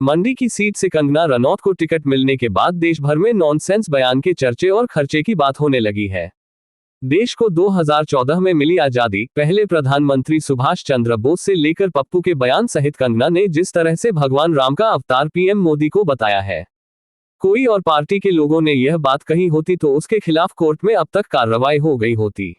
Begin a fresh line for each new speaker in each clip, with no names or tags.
मंडी की सीट से कंगना रनौत को टिकट मिलने के बाद देश भर में नॉनसेंस बयान के चर्चे और खर्चे की बात होने लगी है। देश को 2014 में मिली आजादी, पहले प्रधानमंत्री सुभाष चंद्र बोस से लेकर पप्पू के बयान सहित कंगना ने जिस तरह से भगवान राम का अवतार पीएम मोदी को बताया है, कोई और पार्टी के लोगों ने यह बात कही होती तो उसके खिलाफ कोर्ट में अब तक कार्रवाई हो गई होती।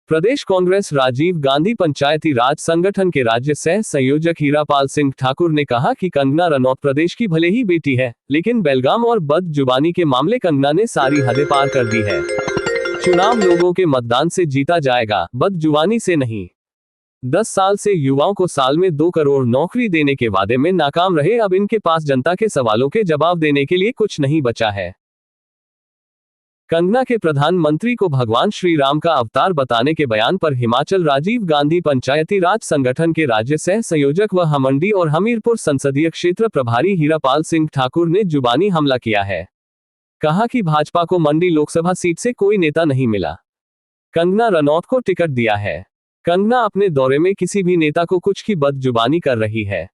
प्रदेश कांग्रेस राजीव गांधी पंचायती राज संगठन के राज्य सह संयोजक हीरापाल सिंह ठाकुर ने कहा कि कंगना रनौत प्रदेश की भले ही बेटी है, लेकिन बेलगाम और बदजुबानी के मामले कंगना ने सारी हदें पार कर दी है। चुनाव लोगों के मतदान से जीता जाएगा, बदजुबानी से नहीं। 10 साल से युवाओं को साल में 2 करोड़ नौकरी देने के वादे में नाकाम रहे, अब इनके पास जनता के सवालों के जवाब देने के लिए कुछ नहीं बचा है। कंगना के प्रधानमंत्री को भगवान श्री राम का अवतार बताने के बयान पर हिमाचल राजीव गांधी पंचायती राज संगठन के राज्य सह संयोजक व मंडी और हमीरपुर संसदीय क्षेत्र प्रभारी हीरापाल सिंह ठाकुर ने जुबानी हमला किया है। कहा कि भाजपा को मंडी लोकसभा सीट से कोई नेता नहीं मिला, कंगना रनौत को टिकट दिया है। कंगना अपने दौरे में किसी भी नेता को कुछ की बदजुबानी कर रही है।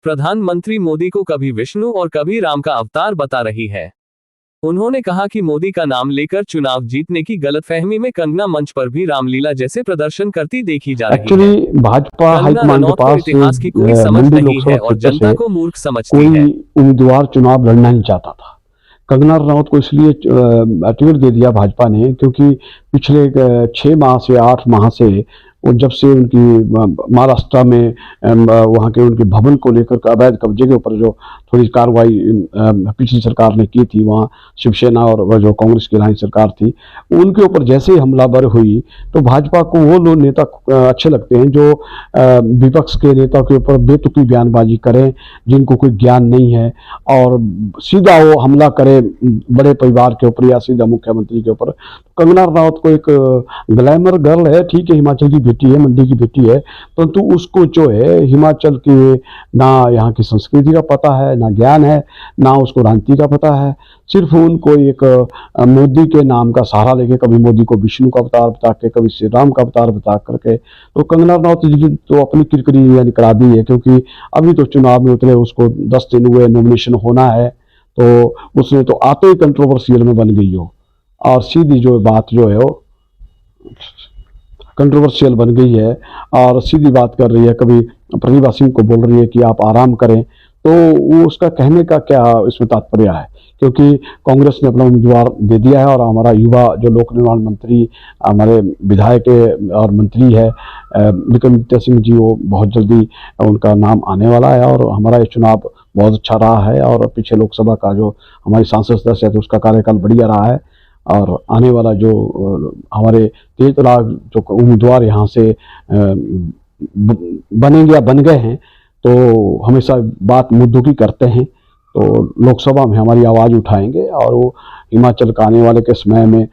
प्रधानमंत्री मोदी को कभी विष्णु और कभी राम का अवतार बता रही है। उन्होंने कहा कि मोदी का नाम लेकर चुनाव जीतने की गलतफहमी में कंगना मंच पर भी रामलीला जैसे प्रदर्शन करती देखी जा रही है।
एक्चुअली भाजपा हाईकमान के पास
इतिहास की कोई समझ नहीं है और जनता को मूर्ख समझती है।
कोई उम्मीदवार चुनाव लड़ना नहीं चाहता था। कंगना रनौत को इसलिए टिकट दे दिया भाजपा ने क्योंकि पिछले 6 माह से 8 माह से जब से उनकी महाराष्ट्र में वहाँ के उनके भवन को लेकर अवैध कब्जे के ऊपर जो थोड़ी कार्रवाई पिछली सरकार ने की थी, वहाँ शिवसेना और जो कांग्रेस की लाइन सरकार थी, उनके ऊपर जैसे ही हमलावर हुई तो भाजपा को वो लोग नेता अच्छे लगते हैं जो विपक्ष के नेता के ऊपर बेतुकी बयानबाजी करें, जिनको कोई ज्ञान नहीं है और सीधा वो हमला करे बड़े परिवार के ऊपर या सीधा मुख्यमंत्री के ऊपर। कंगना रनौत को एक ग्लैमर गर्ल है, ठीक है, हिमाचल की बेटी है, मंडी की बेटी है, परंतु उसको जो है हिमाचल की ना यहाँ की संस्कृति का पता है, ना ज्ञान है, ना उसको राजनीति का पता है। सिर्फ उनको एक मोदी के नाम का सहारा लेके, कभी मोदी को विष्णु का अवतार बता के, कभी श्री राम का अवतार बता करके, तो कंगना रनौत जी तो अपनी किरकिरी यानी करा दी है। क्योंकि अभी तो चुनाव में उतरे, उसको 10 दिन हुए, नॉमिनेशन होना है, तो उसने तो आते ही कंट्रोवर्शियल में बन गई हो और सीधी जो बात जो है वो कंट्रोवर्शियल बन गई है और सीधी बात कर रही है। कभी प्रतिभा सिंह को बोल रही है कि आप आराम करें, तो वो उसका कहने का क्या इसमें तात्पर्य है? क्योंकि कांग्रेस ने अपना उम्मीदवार दे दिया है और हमारा युवा जो लोक निर्माण मंत्री, हमारे विधायक और मंत्री है विक्रमादित्य सिंह जी, वो बहुत जल्दी उनका नाम आने वाला है और हमारा ये चुनाव बहुत अच्छा रहा है और पीछे लोकसभा का जो हमारी सांसद सदस्य है तो उसका कार्यकाल बढ़िया रहा है और आने वाला जो हमारे 13 लाख जो उम्मीदवार यहाँ से बनेंगे या बन गए हैं, तो हमेशा बात मुद्दों की करते हैं, तो लोकसभा में हमारी आवाज़ उठाएंगे और वो हिमाचल का आने वाले के समय में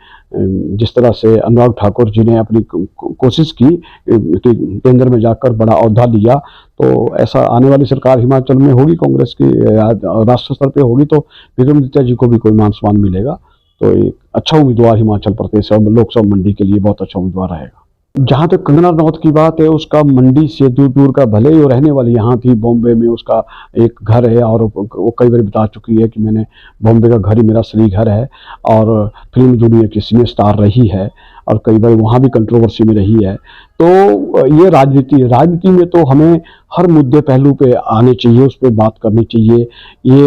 जिस तरह से अनुराग ठाकुर जी ने अपनी कोशिश की कि केंद्र में जाकर बड़ा ओहदा लिया, तो ऐसा आने वाली सरकार हिमाचल में होगी कांग्रेस की, राष्ट्र स्तर पे होगी, तो विक्रमादित्य जी को भी कोई मान सम्मान मिलेगा। तो एक अच्छा उम्मीदवार हिमाचल प्रदेश और लोकसभा मंडी के लिए बहुत अच्छा उम्मीदवार रहेगा। जहाँ तक कंगना रनौत की बात है, उसका मंडी से दूर दूर का, भले ही वो रहने वाली यहाँ थी, बॉम्बे में उसका एक घर है और वो कई बार बता चुकी है कि मैंने बॉम्बे का घर ही मेरा असली घर है और फिल्म दुनिया की सिने स्टार रही है और कई बार वहाँ भी कंट्रोवर्सी में रही है। तो ये राजनीति में तो हमें हर मुद्दे पहलू पे आने चाहिए, उस पर बात करनी चाहिए। ये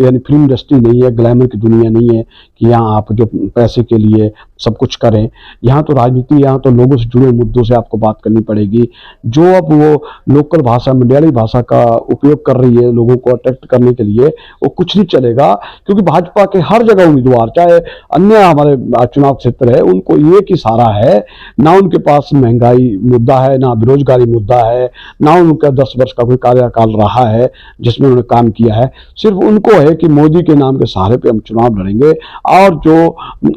यानी फिल्म इंडस्ट्री नहीं है, ग्लैमर की दुनिया नहीं है कि यहाँ आप जो पैसे के लिए सब कुछ करें। यहाँ तो राजनीति, यहाँ तो लोगों से जुड़े मुद्दों से आपको बात करनी पड़ेगी। जो अब वो लोकल भाषा, मंडयाली भाषा का उपयोग कर रही है लोगों को अट्रैक्ट करने के लिए, वो कुछ नहीं चलेगा। क्योंकि भाजपा के हर जगह उम्मीदवार, चाहे अन्य हमारे चुनाव क्षेत्र है, उनको एक ही सहारा है, ना उनके पास महंगाई मुद्दा है, ना बेरोजगारी मुद्दा है, ना उनका 10 वर्ष का कोई कार्यकाल रहा है जिसमें उन्होंने काम किया है। सिर्फ उनको है कि मोदी के नाम के सहारे पे हम चुनाव लड़ेंगे और जो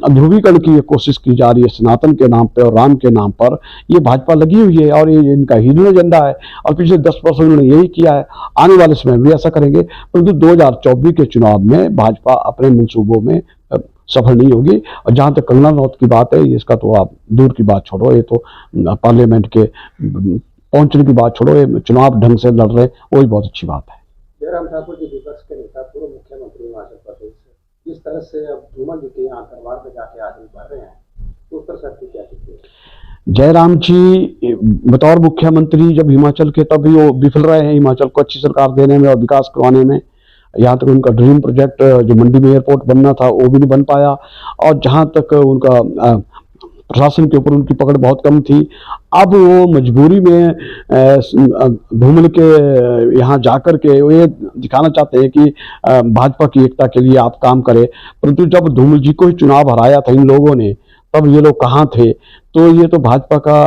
ध्रुवीकरण की कोशिश की जा रही है सनातन के नाम पे और राम के नाम पर, ये भाजपा लगी हुई है और ये इनका हिडन एजेंडा है और पिछले 10 वर्षों में उन्होंने यही किया है, आने वाले समय भी ऐसा करेंगे। परंतु 2024 के चुनाव में भाजपा अपने मंसूबों में सफल नहीं होगी। और जहाँ तक कंगना रनौत की बात है, इसका तो आप दूर की बात छोड़ो, ये तो पार्लियामेंट के पहुंचने की बात छोड़ो, ये चुनाव ढंग से लड़ रहे, वही बहुत अच्छी बात है।
जयराम ठाकुर जी विपक्ष के नेता, पूर्व मुख्यमंत्री हिमाचल प्रदेश से, जिस तरह से अब धूमल जी के यहाँ दरबार में जाके आदमी बढ़ रहे हैं, तो उस पर सबकी क्या टिप्पणी है?
जयराम जी बतौर मुख्यमंत्री जब हिमाचल के, तभी वो विफल रहे हैं हिमाचल को अच्छी सरकार देने में और विकास करवाने में। यहाँ तक उनका ड्रीम प्रोजेक्ट जो मंडी में एयरपोर्ट बनना था वो भी नहीं बन पाया, और जहाँ तक उनका प्रशासन के ऊपर उनकी पकड़ बहुत कम थी। अब वो मजबूरी में धूमल के यहाँ जाकर के वो ये दिखाना चाहते हैं कि भाजपा की एकता के लिए आप काम करें, परंतु जब धूमल जी को ही चुनाव हराया था इन लोगों ने, तब ये लोग कहाँ थे? तो ये तो भाजपा का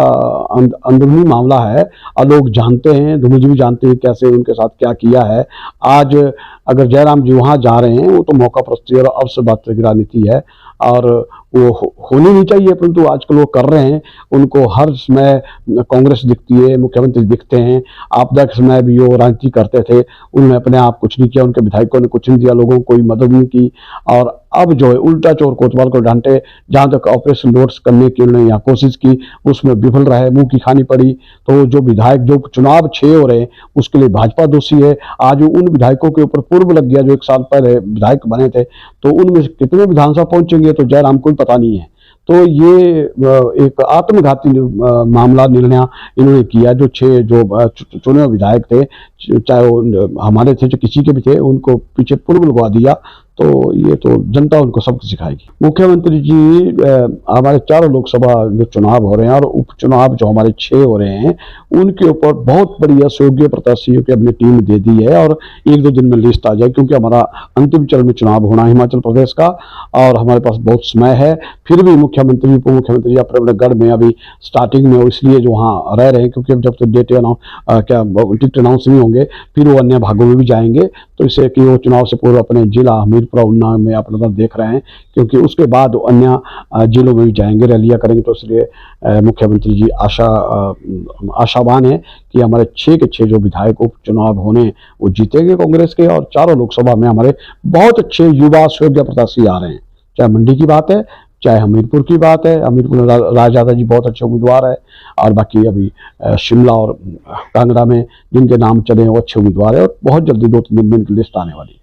अंदरूनी मामला है और लोग जानते हैं, धूमल जी भी जानते हैं कैसे उनके साथ क्या किया है। आज अगर जयराम जी वहाँ जा रहे हैं, वो तो मौका प्रस्ती और अवसर बात की राजनीति है और वो होनी नहीं चाहिए, परंतु आजकल वो कर रहे हैं। उनको हर समय कांग्रेस दिखती है, मुख्यमंत्री दिखते हैं। आपदा के समय भी वो राजनीति करते थे, उन्होंने अपने आप कुछ नहीं किया, उनके विधायकों ने कुछ नहीं दिया, लोगों को कोई मदद नहीं की। और अब जो है उल्टा चोर कोतवाल को डांटे, जहाँ तक ऑपरेशन लोड्स करने की उन्होंने यहाँ कोशिश की, उसमें विफल रहे, मुंह की खानी पड़ी। तो जो विधायक जो चुनाव 6 हो रहे हैं, उसके लिए भाजपा दोषी है। आज उन विधायकों के ऊपर पूर्व लग गया जो 1 साल पहले विधायक बने थे, तो उनमें कितने विधानसभा पहुंचेंगे तो जयराम को पता नहीं है। तो ये एक आत्मघाती मामला निर्णय इन्होंने किया। जो 6 जो चुने हुए विधायक थे, चाहे वो हमारे थे, जो किसी के भी थे, उनको पीछे पूर्व लगवा दिया। तो ये तो जनता उनको सबक सिखाएगी। मुख्यमंत्री जी हमारे 4 लोकसभा जो चुनाव हो रहे हैं और उपचुनाव जो हमारे 6 हो रहे हैं, उनके ऊपर बहुत बड़ी असयोग्य प्रत्याशियों की अपनी टीम दे दी है और 1-2 दिन में लिस्ट आ जाए, क्योंकि हमारा अंतिम चरण में चुनाव होना है हिमाचल प्रदेश का और हमारे पास बहुत समय है। फिर भी मुख्यमंत्री उप मुख्यमंत्री अपने अपने गढ़ में अभी स्टार्टिंग में, इसलिए जो वहाँ रह रहे हैं, क्योंकि अब जब तक डेट टिकट अनाउंस नहीं होंगे फिर वो अन्य भागों में भी जाएंगे। तो इससे कि वो चुनाव से पूर्व अपने जिला हमीरपुर उन्ना में अपना देख रहे हैं, क्योंकि उसके बाद अन्य जिलों में भी जाएंगे, रैलियां करेंगे। तो इसलिए मुख्यमंत्री जी आशावान है कि हमारे 6 के 6 जो विधायक उपचुनाव होने वो जीतेंगे कांग्रेस के, और 4 लोकसभा में हमारे बहुत अच्छे युवा योग्य प्रत्याशी आ रहे हैं। चाहे मंडी की बात है, चाहे हमीरपुर की बात है, हमीरपुर में राज यादव जी बहुत अच्छे उम्मीदवार है, और बाकी अभी शिमला और कांगड़ा में जिनके नाम चले हैं वो अच्छे उम्मीदवार है, और बहुत जल्दी 2-3 दिन में इनकी लिस्ट आने वाली है।